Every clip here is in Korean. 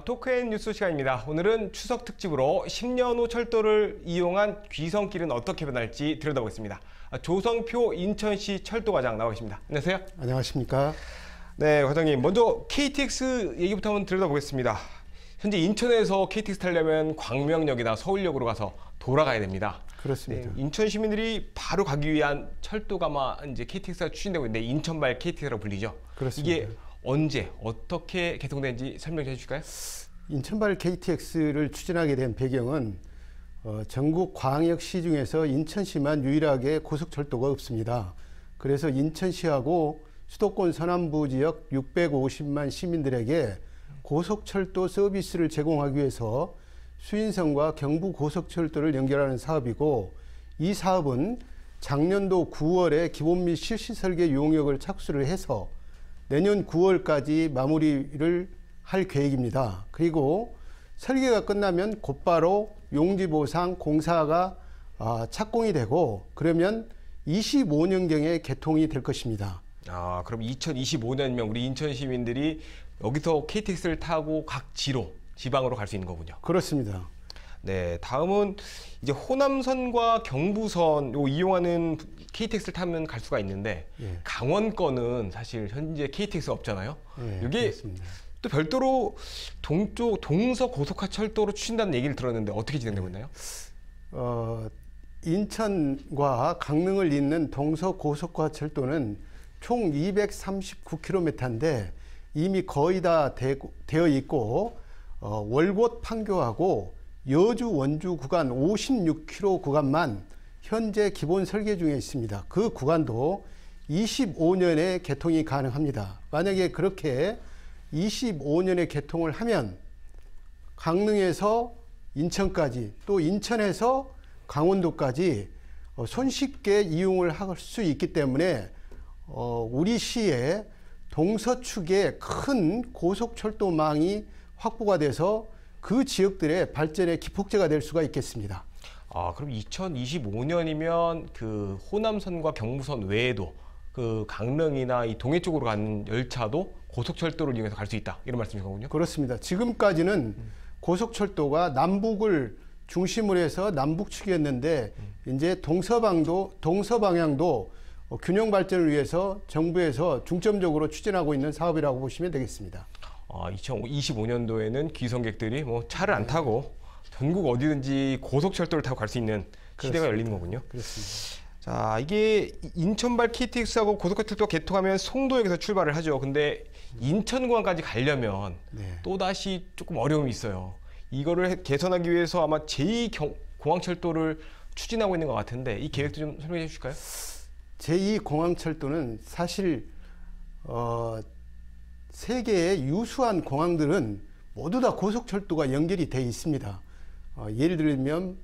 토크앤 뉴스 시간입니다. 오늘은 추석 특집으로 10년 후 철도를 이용한 귀성길은 어떻게 변할지 들여다보겠습니다. 조성표 인천시 철도과장 나와 계십니다. 안녕하세요. 안녕하십니까. 네, 과장님. 먼저 KTX 얘기부터 한번 들여다보겠습니다. 현재 인천에서 KTX 타려면 광명역이나 서울역으로 가서 돌아가야 됩니다. 그렇습니다. 네, 인천 시민들이 바로 가기 위한 철도가 아마 이제 KTX가 추진되고 있는데 인천발 KTX라고 불리죠. 그렇습니다. 이게 언제 어떻게 개통되는지 설명해 주실까요? 인천발 KTX를 추진하게 된 배경은 전국 광역시 중에서 인천시만 유일하게 고속철도가 없습니다. 그래서 인천시하고 수도권 서남부 지역 650만 시민들에게 고속철도 서비스를 제공하기 위해서 수인선과 경부 고속철도를 연결하는 사업이고, 이 사업은 작년도 9월에 기본 및 실시 설계 용역을 착수를 해서 내년 9월까지 마무리를 할 계획입니다. 그리고 설계가 끝나면 곧바로 용지보상 공사가 착공이 되고, 그러면 25년경에 개통이 될 것입니다. 그럼 2025년이면 우리 인천 시민들이 여기서 KTX를 타고 각 지로, 지방으로 갈 수 있는 거군요. 그렇습니다. 네, 다음은 이제 호남선과 경부선 이용하는 KTX를 타면 갈 수가 있는데, 예. 강원권은 사실 현재 KTX가 없잖아요. 예, 이게 그렇습니다. 또 별도로 동쪽 동서 고속화 철도로 추진다는 얘기를 들었는데 어떻게 진행되고 있나요? 인천과 강릉을 잇는 동서 고속화 철도는 총 239km인데 이미 거의 다 되어 있고, 월곶 판교하고 여주 원주 구간 56km 구간만 현재 기본 설계 중에 있습니다. 그 구간도 25년에 개통이 가능합니다. 만약에 그렇게 25년에 개통을 하면 강릉에서 인천까지, 또 인천에서 강원도까지 손쉽게 이용을 할 수 있기 때문에 우리 시의 동서축에 큰 고속철도망이 확보가 돼서 그 지역들의 발전의 기폭제가 될 수가 있겠습니다. 그럼 2025년이면 그 호남선과 경부선 외에도 그 강릉이나 이 동해 쪽으로 가는 열차도 고속철도를 이용해서 갈 수 있다, 이런 말씀이신 거군요? 그렇습니다. 지금까지는 고속철도가 남북을 중심으로 해서 남북축이었는데 이제 동서방향도 균형 발전을 위해서 정부에서 중점적으로 추진하고 있는 사업이라고 보시면 되겠습니다. 2025년도에는 귀성객들이 뭐 차를 안 타고 전국 어디든지 고속철도를 타고 갈 수 있는 시대가 열리는 거군요. 그렇습니다. 자, 이게 인천발 KTX하고 고속철도가 개통하면 송도역에서 출발을 하죠. 근데 인천공항까지 가려면 또다시 조금 어려움이 있어요. 이거를 개선하기 위해서 아마 제2공항철도를 추진하고 있는 것 같은데, 이 계획도 좀 설명해 주실까요? 제2공항철도는 사실 세계의 유수한 공항들은 모두 다 고속철도가 연결이 돼 있습니다. 예를 들면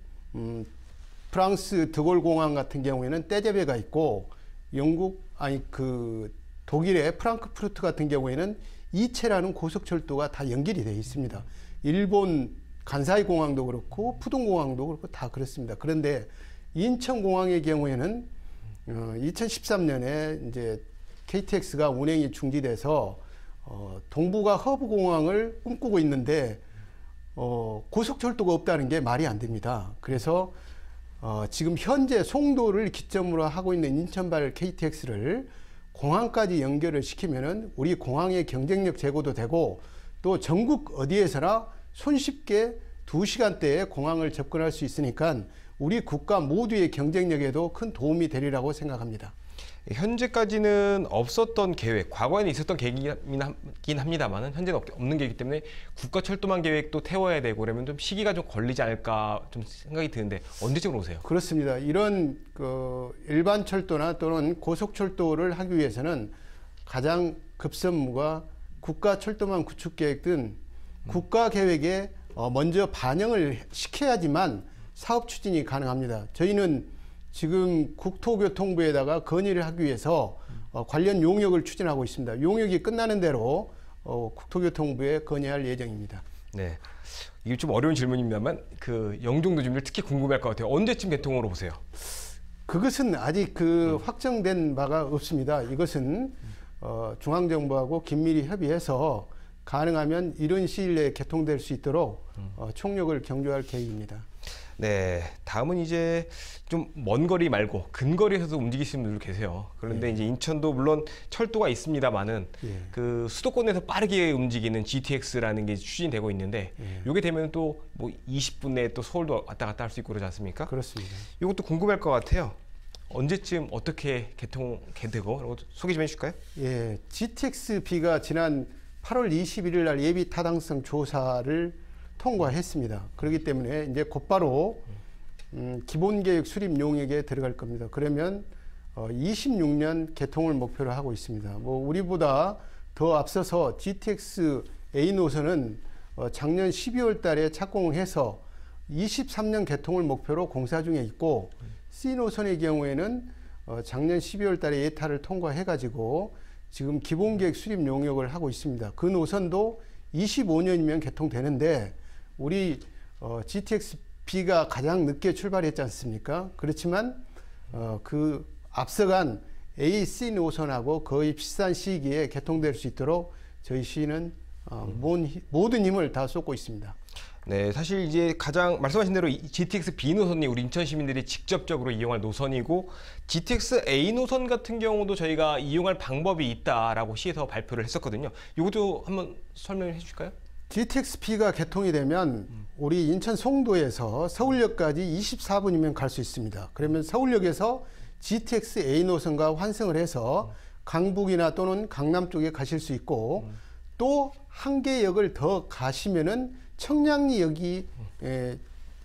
프랑스 드골 공항 같은 경우에는 떼제베가 있고, 독일의 프랑크푸르트 같은 경우에는 이체라는 고속철도가 다 연결이 돼 있습니다. 일본 간사이 공항도 그렇고 푸동 공항도 그렇고 다 그렇습니다. 그런데 인천공항의 경우에는 2013년에 이제 KTX가 운행이 중지돼서 동북아 허브 공항을 꿈꾸고 있는데 고속철도가 없다는 게 말이 안 됩니다. 그래서 지금 현재 송도를 기점으로 하고 있는 인천발 KTX를 공항까지 연결을 시키면은 우리 공항의 경쟁력 제고도 되고, 또 전국 어디에서나 손쉽게 2시간대에 공항을 접근할 수 있으니까 우리 국가 모두의 경쟁력에도 큰 도움이 되리라고 생각합니다. 현재까지는 없었던 계획, 과거에는 있었던 계획이긴 합니다만 현재는 없는 계획이기 때문에 국가철도망 계획도 태워야 되고, 그러면 좀 시기가 좀 걸리지 않을까 좀 생각이 드는데 언제쯤으로 오세요? 그렇습니다. 이런 일반 철도나 또는 고속철도를 하기 위해서는 가장 급선무가 국가철도망 구축계획 등 국가계획에 먼저 반영을 시켜야지만 사업 추진이 가능합니다. 저희는 지금 국토교통부에다가 건의를 하기 위해서 관련 용역을 추진하고 있습니다. 용역이 끝나는 대로 국토교통부에 건의할 예정입니다. 네, 이게 좀 어려운 질문입니다만 그 영종도 준비를 특히 궁금할 것 같아요. 언제쯤 개통으로 보세요? 그것은 아직 확정된 바가 없습니다. 이것은 중앙정부하고 긴밀히 협의해서 가능하면 이른 시일 내에 개통될 수 있도록 총력을 경주할 계획입니다. 네, 다음은 이제 좀 먼 거리 말고 근거리에서도 움직이시는 분들 계세요. 그런데 예. 이제 인천도 물론 철도가 있습니다만은 예. 그 수도권에서 빠르게 움직이는 GTX라는 게 추진되고 있는데 예. 이게 되면 또 뭐 20분 내에 또 서울도 왔다 갔다 할 수 있고 그러지 않습니까? 그렇습니다. 이것도 궁금할 것 같아요. 언제쯤 어떻게 개통되고 이런 것도 소개 좀 해주실까요? 예, GTX-B가 지난 8월 21일 날 예비 타당성 조사를 통과했습니다. 그렇기 때문에 이제 곧바로 기본계획 수립 용역에 들어갈 겁니다. 그러면 26년 개통을 목표로 하고 있습니다. 뭐 우리보다 더 앞서서 GTX A 노선은 작년 12월 달에 착공을 해서 23년 개통을 목표로 공사 중에 있고 C 노선의 경우에는 작년 12월 달에 예타를 통과해 가지고 지금 기본계획 수립 용역을 하고 있습니다. 그 노선도 25년이면 개통되는데 우리 GTX-B가 가장 늦게 출발했지 않습니까? 그렇지만 그 앞서간 A, C 노선하고 거의 비슷한 시기에 개통될 수 있도록 저희 시는 모든 힘을 다 쏟고 있습니다. 네, 사실 이제 가장 말씀하신 대로 GTX B 노선이 우리 인천 시민들이 직접적으로 이용할 노선이고 GTX A 노선 같은 경우도 저희가 이용할 방법이 있다라고 시에서 발표를 했었거든요. 이것도 한번 설명해 주실까요? GTX-B가 개통이 되면 우리 인천 송도에서 서울역까지 24분이면 갈 수 있습니다. 그러면 서울역에서 GTX A 노선과 환승을 해서 강북이나 또는 강남 쪽에 가실 수 있고 또 한 개 역을 더 가시면은 청량리역이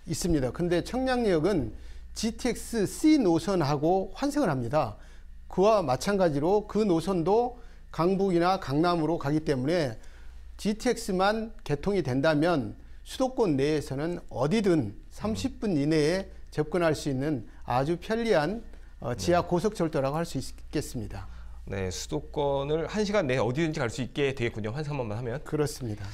있습니다. 근데 청량리역은 GTX C 노선하고 환승을 합니다. 그와 마찬가지로 그 노선도 강북이나 강남으로 가기 때문에 GTX만 개통이 된다면 수도권 내에서는 어디든 30분 이내에 접근할 수 있는 아주 편리한 지하 고속철도라고 할 수 있겠습니다. 네, 수도권을 1시간 내에 어디든지 갈 수 있게 되겠군요. 환승만 하면. 그렇습니다.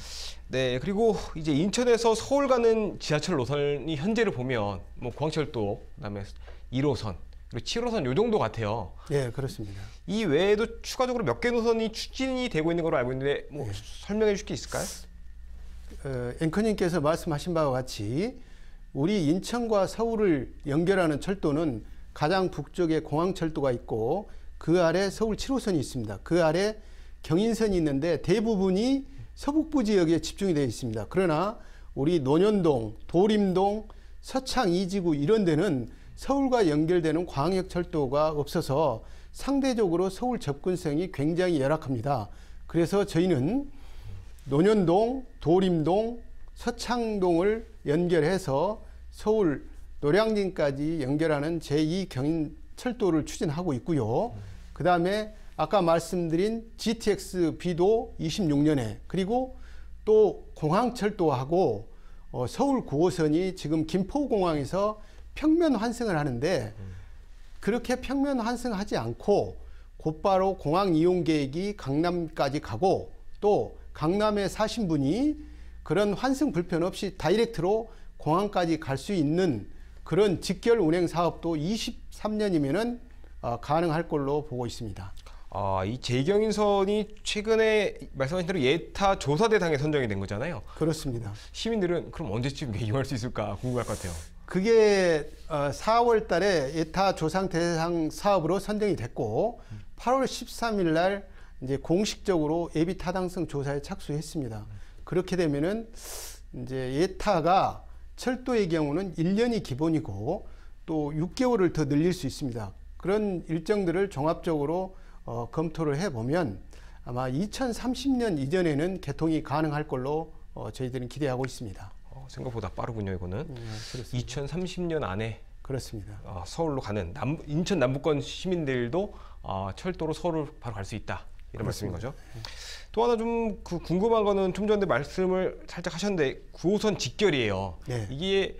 네, 그리고 이제 인천에서 서울 가는 지하철 노선이 현재를 보면 뭐 공항철도, 그다음에 1호선, 그리고 7호선 요 정도 같아요. 예, 그렇습니다. 이 외에도 추가적으로 몇 개 노선이 추진이 되고 있는 걸로 알고 있는데 뭐 설명해 주실 게 있을까요? 앵커님께서 말씀하신 바와 같이 우리 인천과 서울을 연결하는 철도는 가장 북쪽에 공항철도가 있고 그 아래 서울 7호선이 있습니다. 그 아래 경인선이 있는데 대부분이 서북부 지역에 집중이 되어 있습니다. 그러나 우리 논현동, 도림동, 서창 2지구 이런 데는 서울과 연결되는 광역철도가 없어서 상대적으로 서울 접근성이 굉장히 열악합니다. 그래서 저희는 논현동, 도림동, 서창동을 연결해서 서울 노량진까지 연결하는 제2 경인철도를 추진하고 있고요. 그 다음에 아까 말씀드린 GTX-B도 26년에 그리고 또 공항철도하고 서울 9호선이 지금 김포공항에서 평면 환승을 하는데 그렇게 평면 환승하지 않고 곧바로 공항 이용 계획이 강남까지 가고 또 강남에 사신 분이 그런 환승 불편 없이 다이렉트로 공항까지 갈 수 있는 그런 직결 운행 사업도 23년이면은 가능할 걸로 보고 있습니다. 이 제경인선이 최근에 말씀하신 대로 예타 조사 대상에 선정이 된 거잖아요. 그렇습니다. 시민들은 그럼 언제쯤 이용할 수 있을까 궁금할 것 같아요. 그게 4월 달에 예타 조상 대상 사업으로 선정이 됐고 8월 13일 날 이제 공식적으로 예비 타당성 조사에 착수했습니다. 그렇게 되면은 이제 예타가 철도의 경우는 1년이 기본이고 또 6개월을 더 늘릴 수 있습니다. 그런 일정들을 종합적으로 검토를 해보면 아마 2030년 이전에는 개통이 가능할 걸로 저희들은 기대하고 있습니다. 생각보다 빠르군요, 이거는. 2030년 안에 그렇습니다. 서울로 가는 인천 남부권 시민들도 철도로 서울을 바로 갈 수 있다. 이런 말씀인 거죠. 또 하나 좀 궁금한 거는 좀 전에 말씀을 살짝 하셨는데 9호선 직결이에요. 네. 이게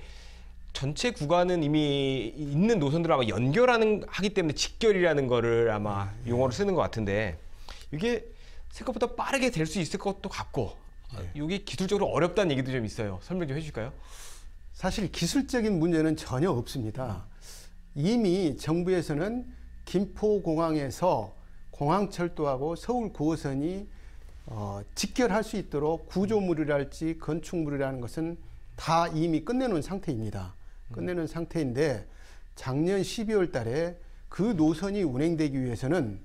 전체 구간은 이미 있는 노선들을 아마 하기 때문에 직결이라는 거를 아마 용어로 쓰는 것 같은데 이게 생각보다 빠르게 될 수 있을 것도 같고 이게 기술적으로 어렵다는 얘기도 좀 있어요. 설명 좀 해주실까요? 사실 기술적인 문제는 전혀 없습니다. 이미 정부에서는 김포공항에서 공항철도하고 서울 9호선이 직결할 수 있도록 구조물이랄지 건축물이라는 것은 다 이미 끝내놓은 상태입니다. 끝내놓은 상태인데 작년 12월 달에 그 노선이 운행되기 위해서는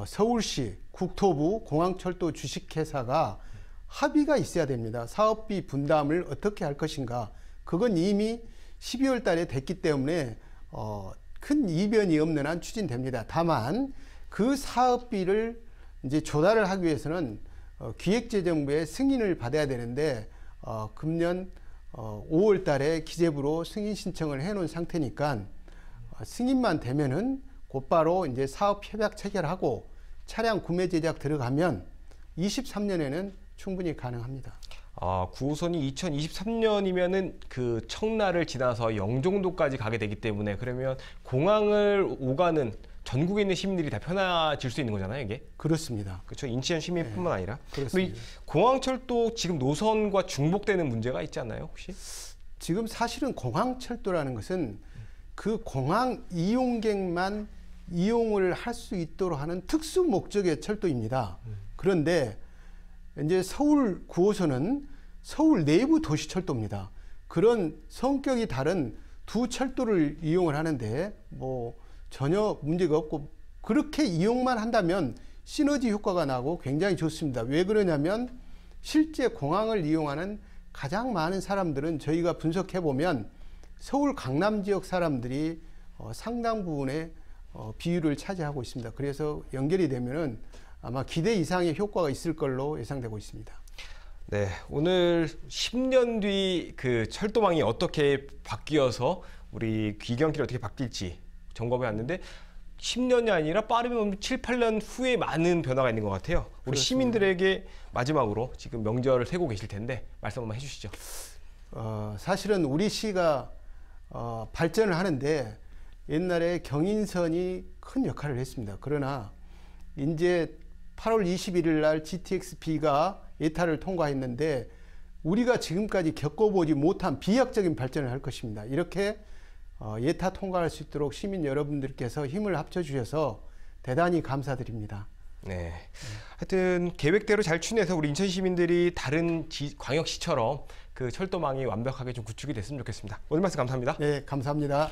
서울시, 국토부, 공항철도 주식회사가 합의가 있어야 됩니다. 사업비 분담을 어떻게 할 것인가. 그건 이미 12월 달에 됐기 때문에 큰 이변이 없는 한 추진됩니다. 다만 그 사업비를 이제 조달을 하기 위해서는 기획재정부의 승인을 받아야 되는데 금년 5월 달에 기재부로 승인 신청을 해 놓은 상태니까 승인만 되면은 곧바로 이제 사업 협약 체결하고 차량 구매 제작 들어가면 23년에는 충분히 가능합니다. 9호선이 2023년이면은 그 청라를 지나서 영종도까지 가게 되기 때문에 그러면 공항을 오가는 전국에 있는 시민들이 다 편해질 수 있는 거잖아요, 이게? 그렇습니다. 그렇죠. 인천 시민뿐만 아니라. 그렇습니다. 이 공항철도 지금 노선과 중복되는 문제가 있지 않나요, 혹시? 지금 사실은 공항철도라는 것은 그 공항 이용객만 이용을 할 수 있도록 하는 특수 목적의 철도입니다. 그런데 이제 서울 9호선은 서울 내부 도시철도입니다. 그런 성격이 다른 두 철도를 이용을 하는데 뭐 전혀 문제가 없고 그렇게 이용만 한다면 시너지 효과가 나고 굉장히 좋습니다. 왜 그러냐면 실제 공항을 이용하는 가장 많은 사람들은 저희가 분석해 보면 서울 강남 지역 사람들이 상당 부분의 비율을 차지하고 있습니다. 그래서 연결이 되면은 아마 기대 이상의 효과가 있을 걸로 예상되고 있습니다. 네, 오늘 10년 뒤 그 철도망이 어떻게 바뀌어서 우리 귀경길이 어떻게 바뀔지 점검해 왔는데 10년이 아니라 빠르면 7, 8년 후에 많은 변화가 있는 것 같아요. 우리 그렇습니다. 시민들에게 마지막으로 지금 명절을 세고 계실 텐데 말씀 한번 해주시죠. 사실은 우리 시가 발전을 하는데 옛날에 경인선이 큰 역할을 했습니다. 그러나 이제 8월 21일 날 GTX-B가 예타를 통과했는데 우리가 지금까지 겪어보지 못한 비약적인 발전을 할 것입니다. 이렇게 예타 통과할 수 있도록 시민 여러분들께서 힘을 합쳐주셔서 대단히 감사드립니다. 네, 하여튼 계획대로 잘 추진해서 우리 인천 시민들이 다른 광역시처럼 그 철도망이 완벽하게 좀 구축이 됐으면 좋겠습니다. 오늘 말씀 감사합니다. 네, 감사합니다.